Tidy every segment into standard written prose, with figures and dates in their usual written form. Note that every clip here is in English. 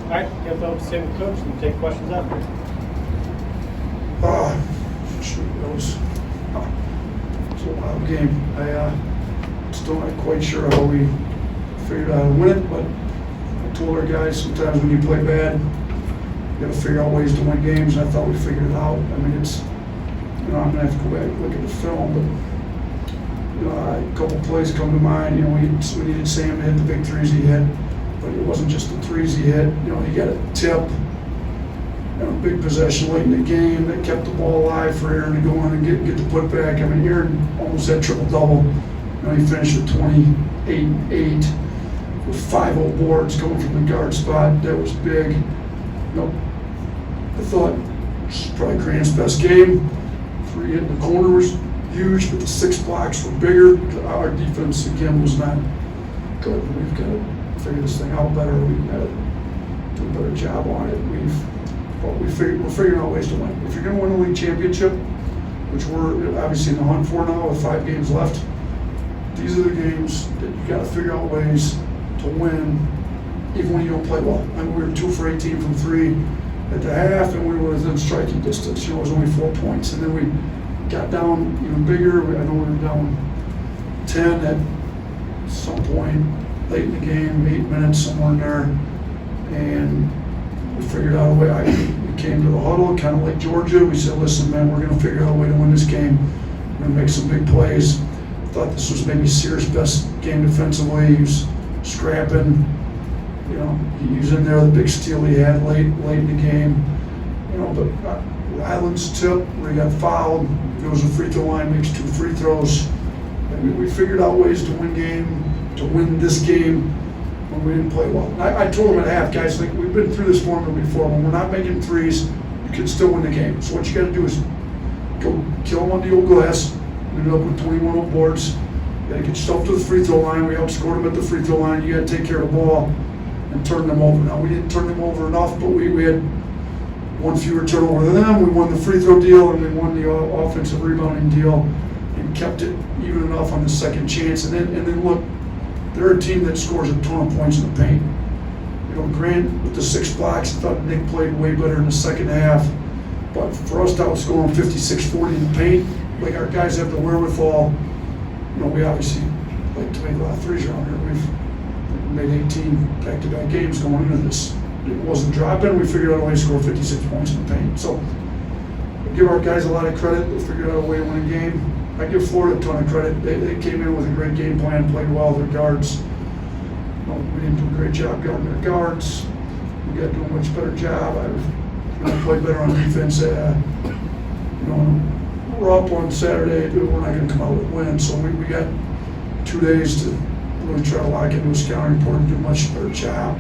All right, you have to stay with Coach and take questions after. Shoot, it was a wild game. I still not quite sure how we figured out how to win it, but I told our guys sometimes when you play bad, you got to figure out ways to win games, and I thought we figured it out. I mean, it's, I'm going to have to go back and look at the film, but a couple plays come to mind. We needed Sam to hit the big threes he hit, but it wasn't just the threes he hit. He got a tip, a big possession late in the game that kept the ball alive for Aaron to go in and get the putback. I mean, Aaron almost had triple-double. He finished with 28-8 with 5 boards coming from the guard spot. That was big. I thought this was probably Grant's best game. 3 hitting the corner was huge, but the 6 blocks were bigger. Our defense, again, was not good. We've got to figure this thing out better. We've got to do a better job on it. We're figuring out ways to win. If you're going to win a league championship, which we're obviously in the hunt for now with 5 games left, these are the games that you got to figure out ways to win, even when you don't play well. I mean, we were 2 for 18 from 3 at the half, and we were within striking distance. It was only 4 points, and then we got down even bigger. I know we were down 10 at some point late in the game, 8 minutes, somewhere in there, and we figured out a way. We came to the huddle, kind of like Georgia. We said, listen, man, we're going to figure out a way to win this game. We're going to make some big plays. Thought this was maybe Sears' best game defensively. He was scrapping. He was in there, the big steal he had late in the game. But Ryland's tip where he got fouled, goes to the free throw line, makes 2 free throws. And we figured out ways to win this game when we didn't play well. I told him at half, guys, like, we've been through this formula before. When we're not making threes, you can still win the game. So what you got to do is go kill them on the old glass. We ended up with 21 boards. You got to get yourself to the free throw line. We outscored them at the free throw line. You got to take care of the ball and turn them over. Now, we didn't turn them over enough, but we had 1 fewer turnover than them. We won the free throw deal, and we won the offensive rebounding deal, and kept it even enough on the second chance. And then look, they're a team that scores a ton of points in the paint. Grant with the 6 blocks, I thought Nick played way better in the second half. But for us to outscore them 56-40 in the paint, like, our guys have the wherewithal. We obviously like to make a lot of threes around here. We've made 18 back-to-back games going into this. It wasn't dropping. We figured out a way to score 56 points in the paint. So I give our guys a lot of credit. They figured out a way to win a game. I give Florida a ton of credit. They came in with a great game plan, played well. Their guards, we didn't do a great job guarding their guards. We got to do a much better job. I played better on defense. We're up on Saturday. We're not going to come out with a win. So we got 2 days to really try to lock into a scouting report and do a much better job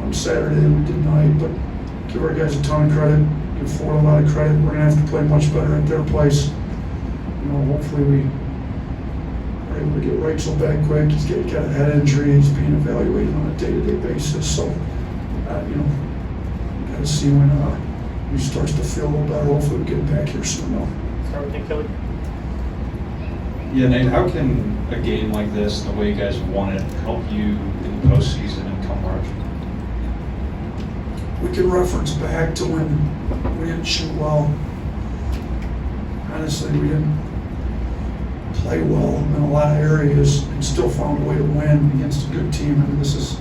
on Saturday than we did tonight. But give our guys a ton of credit. Give Florida a lot of credit. We're going to have to play much better at their place. Hopefully we are able to get Rachel back quick. He's got a head injury. He's being evaluated on a day-to-day basis. So, got to see when he starts to feel a little better. Hopefully we get him back here soon. Start with Nick Kelly. Yeah, Nate, how can a game like this, the way you guys won it, help you in the postseason and come March? We can reference back to when we didn't shoot well. Honestly, we didn't play well in a lot of areas and still found a way to win against a good team. I mean, this is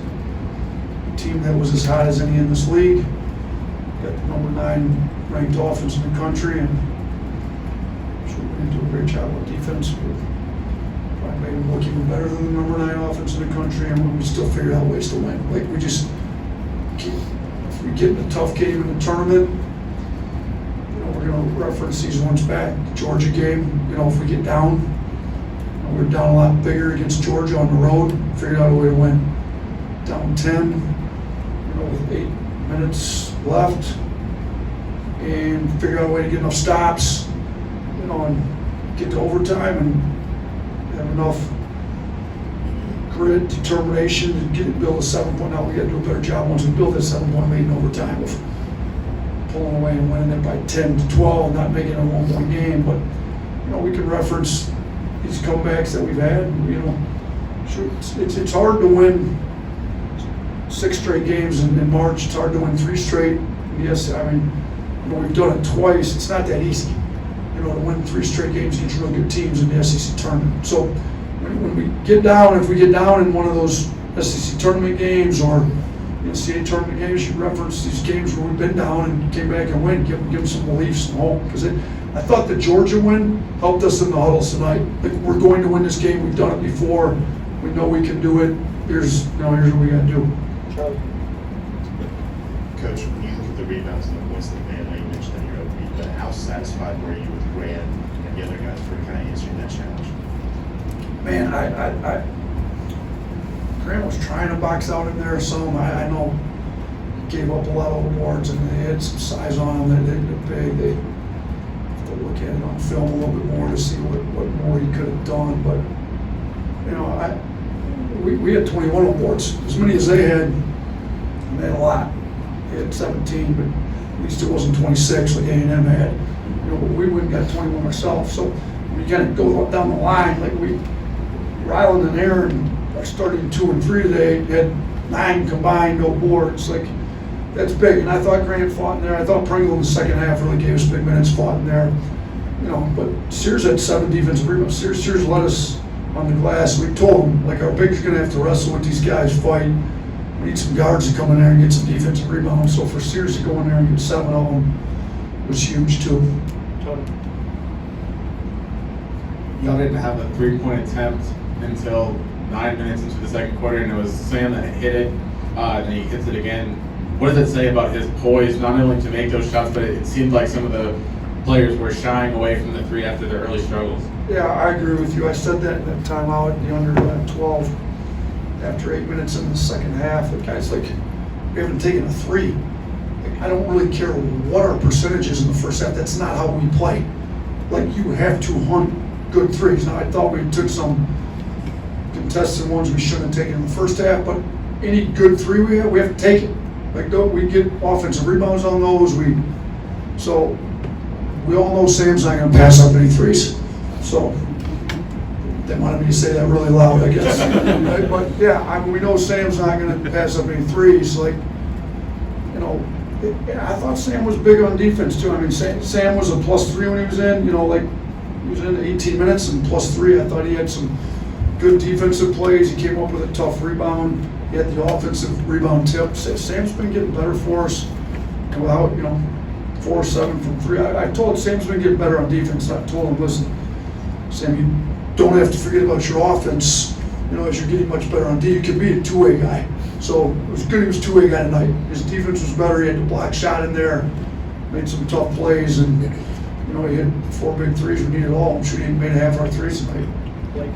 a team that was as hot as any in this league. Got the number 9 ranked offense in the country, and sure we didn't do a great job on defense. We probably made them look even better than the number 9 offense in the country, and we still figured out ways to win. Like, we just if we get in a tough game in the tournament, we're going to reference these ones back. The Georgia game, if we get down, we were down a lot bigger against Georgia on the road, figured out a way to win. Down 10, with 8 minutes left, and figured out a way to get enough stops, and get to overtime and have enough grit, determination to build a 7-point. Now we got to do a better job once we build that 7-point lead in overtime of pulling away and winning it by 10 to 12, not making it a 1-point game. But we can reference these comebacks that we've had. Sure, it's hard to win 6 straight games in March. It's hard to win 3 straight. Yes, I mean, we've done it twice. It's not that easy, to win 3 straight games against real good teams in the SEC tournament. So when we get down, if we get down in one of those SEC tournament games or NCAA tournament games, you reference these games where we've been down and came back and win, give them some belief, some hope. Because I thought the Georgia win helped us in the huddles tonight. Like, we're going to win this game. We've done it before. We know we can do it. Here's what we got to do. Charlie. Coach, when you look at the rebounds and the points that man, I know you mentioned that you're open, but how satisfied were you with Grant and the other guys for kind of answering that challenge? Man, Grant was trying to box out in there some. I know he gave up a lot of awards, and they had some size on them. They're big. They have to look at it on film a little bit more to see what more he could have done. But we had 21 awards, as many as they had. And they had a lot. They had 17, but at least it wasn't 26 like A&M had. But we wouldn't got 21 ourselves. So when you kind of go down the line, like Ryland and Aaron started in 2 and 3 today, had 9 combined, no boards. Like, that's big. And I thought Grant fought in there. I thought Pringle in the second half really gave us big minutes, fought in there. But Sears had 7 defensive rebounds. Sears led us on the glass. We told him, like, our bigs are going to have to wrestle with these guys, fight. We need some guards to come in there and get some defensive rebounds. So for Sears to go in there and get 7 of them was huge too. Tony. Y'all didn't have a 3-point attempt until 9 minutes into the second quarter, and it was Sam that hit it, and he hits it again. What does it say about his poise, not only to make those shots, but it seemed like some of the players were shying away from the 3 after their early struggles? Yeah, I agree with you. I said that in that timeout, the under 12, after 8 minutes in the second half. The guys, like, we haven't taken a 3. Like, I don't really care what our percentage is in the first half. That's not how we play. Like, you have to hunt good 3s. Now, I thought we took some contested ones we shouldn't have taken in the first half, but any good 3 we have to take it. Like, we get offensive rebounds on those. So we all know Sam's not going to pass up any 3s. So they wanted me to say that really loud, I guess. But yeah, we know Sam's not going to pass up any 3s. Like, I thought Sam was big on defense too. I mean, Sam was a +3 when he was in. Like, he was in 18 minutes and +3. I thought he had some good defensive plays. He came up with a tough rebound. He had the offensive rebound tip. Sam's been getting better for us. And without, 4 or 7 from 3. I told Sam's been getting better on defense. I told him, listen, Sam, you don't have to forget about your offense. As you're getting much better on D, you can be a 2-way guy. So it was good he was 2-way guy tonight. His defense was better. He had the block shot in there, made some tough plays, and he had 4 big 3s. We needed all. I'm sure he made half our 3s tonight. Blake.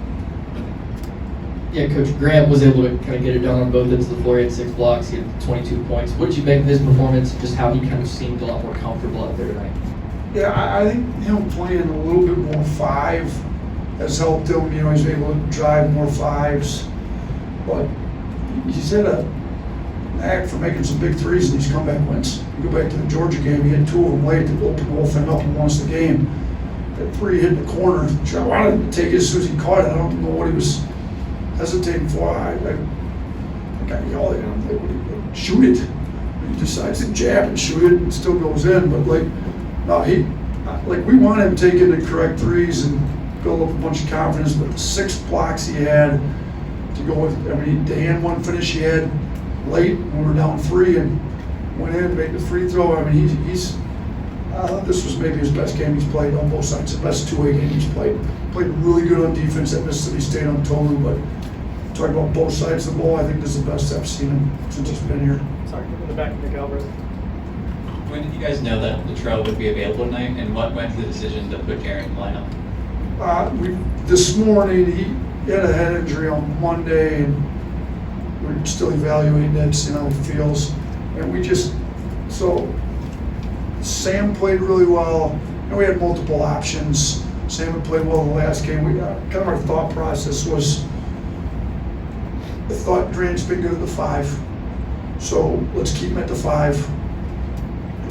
Yeah, Coach Grant was able to kind of get it done on both ends of the floor. He had 6 blocks. He had 22 points. What did you make of his performance? Just how he kind of seemed a lot more comfortable out there tonight. Yeah, I think him playing a little bit more 5 has helped him. He's able to drive more 5s, but he's had a knack for making some big 3s, and he's comeback wins. You go back to the Georgia game, he had 2 of them late to open the whole thing up and won us the game. That 3 hit the corner. I wanted him to take it as soon as he caught it. I don't know what he was hesitating for. I got yelled at him. Like, shoot it. He decides to jab and shoot it, and it still goes in. But we want him taking the correct 3s and build up a bunch of confidence. But the 6 blocks he had to go with, the and 1 finish he had late when we were down 3 and went in, made the free throw. He's this was maybe his best game he's played on both sides. The best 2-way game he's played. Played really good on defense at Mississippi State on Tolu, but talking about both sides of the ball, I think this is the best I've seen him since he's been here. Sorry, in the back of Nick Albert. When did you guys know that Latrell would be available tonight, and what went to the decision to put Garrett in the lineup? This morning, he had a head injury on Monday, and we're still evaluating that, seeing how he feels. And Sam played really well, and we had multiple options. Sam had played well in the last game. Kind of our thought process was, I thought Grant's been good at the 5, so let's keep him at the 5.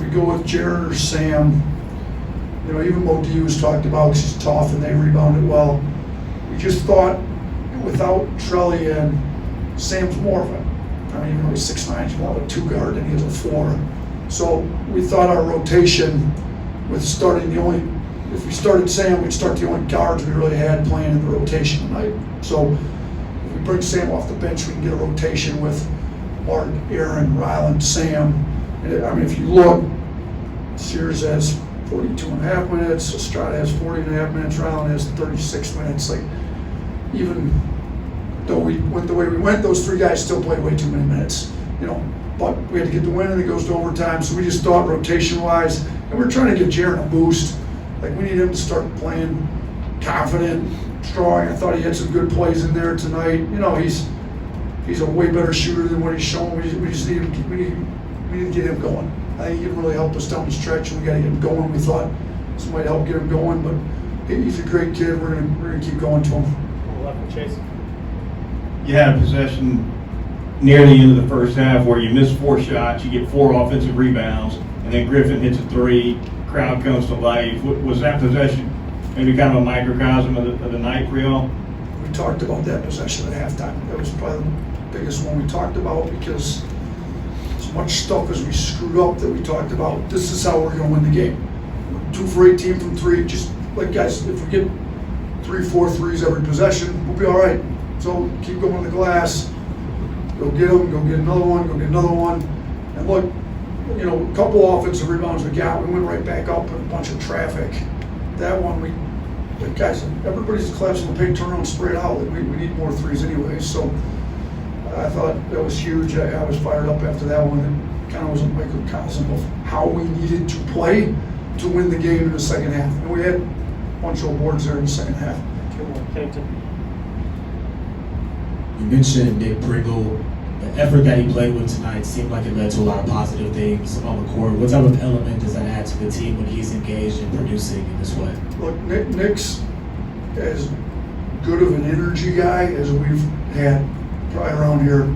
We go with Jared or Sam. Even Modi was talked about because he's tough and they rebounded well. We just thought without Trelly in, Sam's more of a I mean, even though he's 6'9", he's more of a 2 guard and he has a 4. So we thought our rotation with starting if we started Sam, we'd start the only guards we really had playing in the rotation tonight. So if we bring Sam off the bench, we can get a rotation with Mark, Aaron, Ryland, Sam. And I mean, if you look, Sears has 42.5 minutes, Estrada has 40.5 minutes, Ryland has 36 minutes. Like, even though we went the way we went, those 3 guys still played way too many minutes, you know. But we had to get the win, and it goes to overtime. So we just thought rotation-wise, and we're trying to give Jaron a boost. Like, we need him to start playing confident, strong. I thought he had some good plays in there tonight. You know, he's a way better shooter than what he's shown. We just need him. We need to get him going. I think he can really help us down the stretch, and we got to get him going. We thought this might help get him going, but he's a great kid. We're gonna keep going to him. 11 Chase. You had a possession near the end of the first half where you missed 4 shots, you get 4 offensive rebounds, and then Griffin hits a 3, crowd comes to life. Was that possession maybe kind of a microcosm of the night for y'all? We talked about that possession at halftime. That was probably the biggest one we talked about, because as much stuff as we screwed up that we talked about, this is how we're going to win the game. 2 for 18 from 3. Just like, guys, if we get 3-4 threes every possession, we'll be all right. So keep going to the glass. Go get them, go get another one, go get another one. And look, you know, a couple offensive rebounds we got, we went right back up in a bunch of traffic. That one, like, guys, everybody's collapsing the paint, turn around, spray it out. We need more threes anyway. So I thought that was huge. I was fired up after that one. It kind of was a microcosm of how we needed to play to win the game in the second half. And we had a bunch of awards there in the second half. Kennington. You mentioned Nick Pringle. The effort that he played with tonight seemed like it led to a lot of positive things on the court. What type of element does that add to the team when he's engaged in producing in this way? Look, Nick's as good of an energy guy as we've had probably around here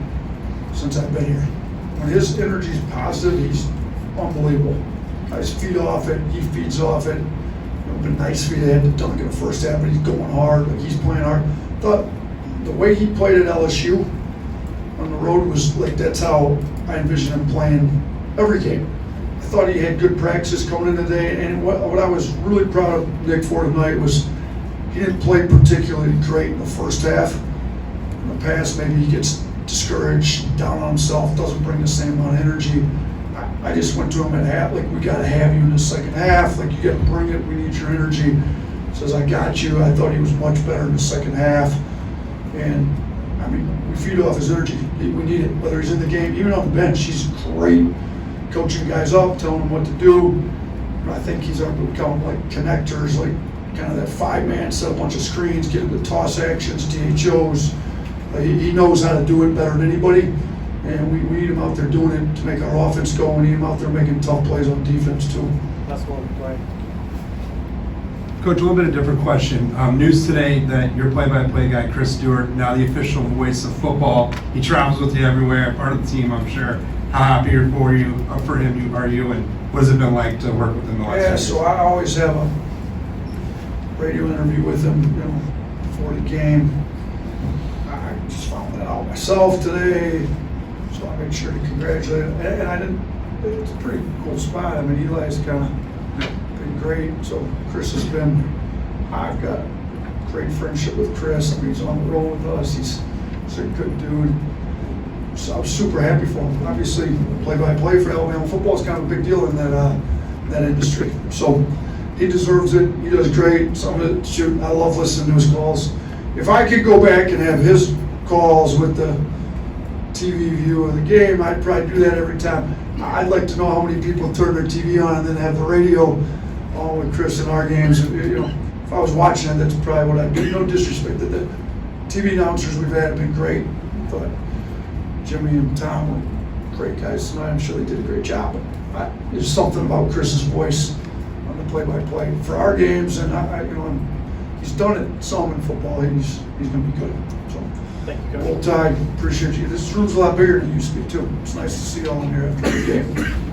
since I've been here. When his energy's positive, he's unbelievable. Guys feed off it, he feeds off it. It would have been nice if he had to dunk in the first half, but he's going hard, like he's playing hard. Thought the way he played at LSU on the road was like, that's how I envision him playing every game. I thought he had good practices coming in today, and what I was really proud of Nick for tonight was he didn't play particularly great in the first half. In the past, maybe he gets discouraged, down on himself, doesn't bring the same amount of energy. I just went to him at half, like, we got to have you in the second half, like, you got to bring it, we need your energy. Says, I got you. I thought he was much better in the second half. And, I mean, we feed off his energy. We need it, whether he's in the game, even on the bench. He's great coaching guys up, telling them what to do. I think he's up to become like connectors, like kind of that 5-man, set a bunch of screens, get into toss actions, DHOs. He knows how to do it better than anybody. And we need him out there doing it to make our offense go. We need him out there making tough plays on defense, too. That's one play. Coach, a little bit of different question. News today that your play-by-play guy, Chris Stewart, now the official voice of football. He travels with you everywhere, part of the team, I'm sure. How happy for him are you, and what has it been like to work with him the last Yeah, few so years? I always have a radio interview with him, you know, before the game. I just found that out myself today, so I made sure to congratulate him. And I didn't, it's a pretty cool spot. I mean, Eli's kind of been great. So Chris has been, I've got great friendship with Chris. I mean, he's on the road with us. He's a good dude. So I was super happy for him. Obviously, play-by-play for Alabama football is kind of a big deal in that industry. So he deserves it. He does great. Some of it, shoot, I love listening to his calls. If I could go back and have his calls with the TV view of the game, I'd probably do that every time. I'd like to know how many people turn their TV on and then have the radio on with Chris in our games. You know, if I was watching it, that's probably what I'd do. No disrespect. The TV announcers we've had have been great. But Jimmy and Tom were great guys tonight. I'm sure they did a great job. But there's something about Chris's voice on the play-by-play for our games, and he's done it some in football. He's going to be good. So, Thank you, Coach. Roll Tide, appreciate you. This room's a lot bigger than it used to be too. It's nice to see you all in here after the game.